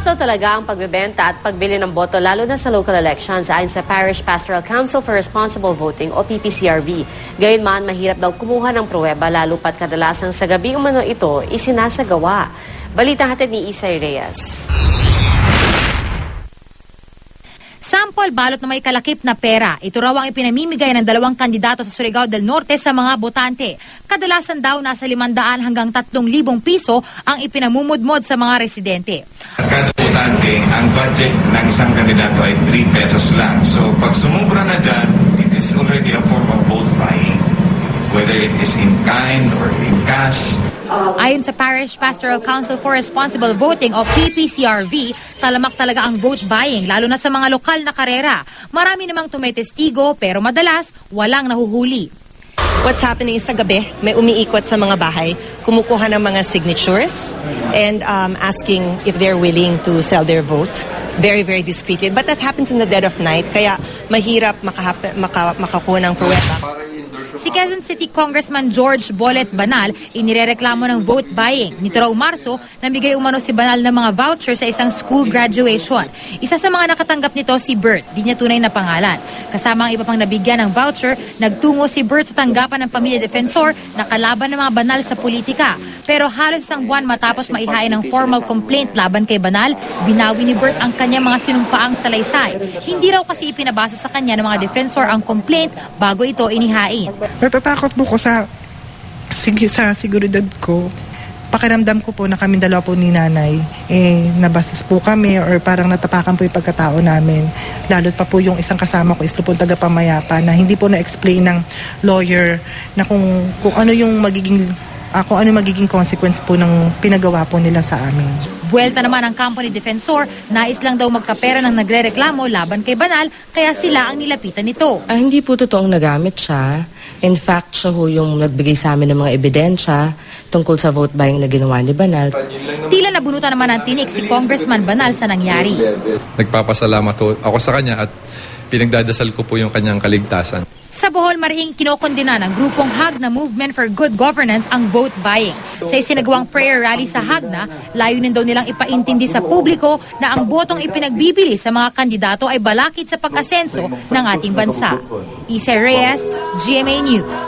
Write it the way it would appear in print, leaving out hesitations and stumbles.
Ganap daw talaga ang pagbebenta at pagbili ng boto lalo na sa local elections ayon sa Parish Pastoral Council for Responsible Voting o PPCRV. Gayunman, mahirap daw kumuha ng pruweba lalo pat kadalasan sa gabi umano ito isinasagawa. Balita hatid ni Isay Reyes. Sample balot na may kalakip na pera. Ito raw ang ipinamimigay ng dalawang kandidato sa Surigao del Norte sa mga botante. Kadalasan daw nasa 500 hanggang 3,000 piso ang ipinamumudmod sa mga residente. Kada botante, ang budget ng isang kandidato ay 3 pesos lang. So pag sumubra na dyan, it is already a form of vote buying. Whether it is in kind or in cash. Ayon sa Parish Pastoral Council for Responsible Voting o PPCRV, talamak talaga ang vote buying lalo na sa mga lokal na karera. Marami namang tumetestigo pero madalas walang nahuhuli. What's happening is sa gabi, may umiikot sa mga bahay, kumukuha ng mga signatures and asking if they're willing to sell their vote. Very, very discreet. But that happens in the dead of night, kaya mahirap makakuha ng pruweba. Si Quezon City Congressman George Bolet Banal inirereklamo ng vote buying. Nito raw Marso, namigay umano si Banal ng mga voucher sa isang school graduation. Isa sa mga nakatanggap nito si Bert, di niya tunay na pangalan. Kasama ang iba pang nabigyan ng voucher, nagtungo si Bert sa tanggapan ng Pamilya Defensor na kalaban ng mga Banal sa politika. Pero halos isang buwan matapos maihain ng formal complaint laban kay Banal, binawi ni Bert ang kanyang mga sinumpaang salaysay. Hindi raw kasi ipinabasa sa kanya ng mga defensor ang complaint bago ito inihain. Natatakot po ko sa seguridad ko. Pakiramdam ko po na kami dalawa po ni nanay, nabastos po kami or parang natapakan po yung pagkatao namin. Lalo't pa po yung isang kasama ko is po tagapamayapa na hindi po na-explain ng lawyer na kung ano yung magiging consequence po ng pinagawa po nila sa amin. Buwelta naman ang kampo ni Defensor, nais lang daw magkapera ng nagrereklamo laban kay Banal, kaya sila ang nilapitan nito. Hindi po totoong nagamit siya. In fact, siya ho yung nagbigay sa amin ng mga ebidensya tungkol sa vote buying na ginawa ni Banal. Tila nabunutan naman ng tinik si Congressman Banal sa nangyari. Nagpapasalamat ako sa kanya at pinagdadasal ko po yung kanyang kaligtasan. Sa Bohol, marihing kinokondena ng grupong Hagna Movement for Good Governance ang vote buying. Sa isinagawang prayer rally sa Hagna, layunin daw nilang ipaintindi sa publiko na ang botong ipinagbibili sa mga kandidato ay balakid sa pag-asenso ng ating bansa. Isay Reyes, GMA News.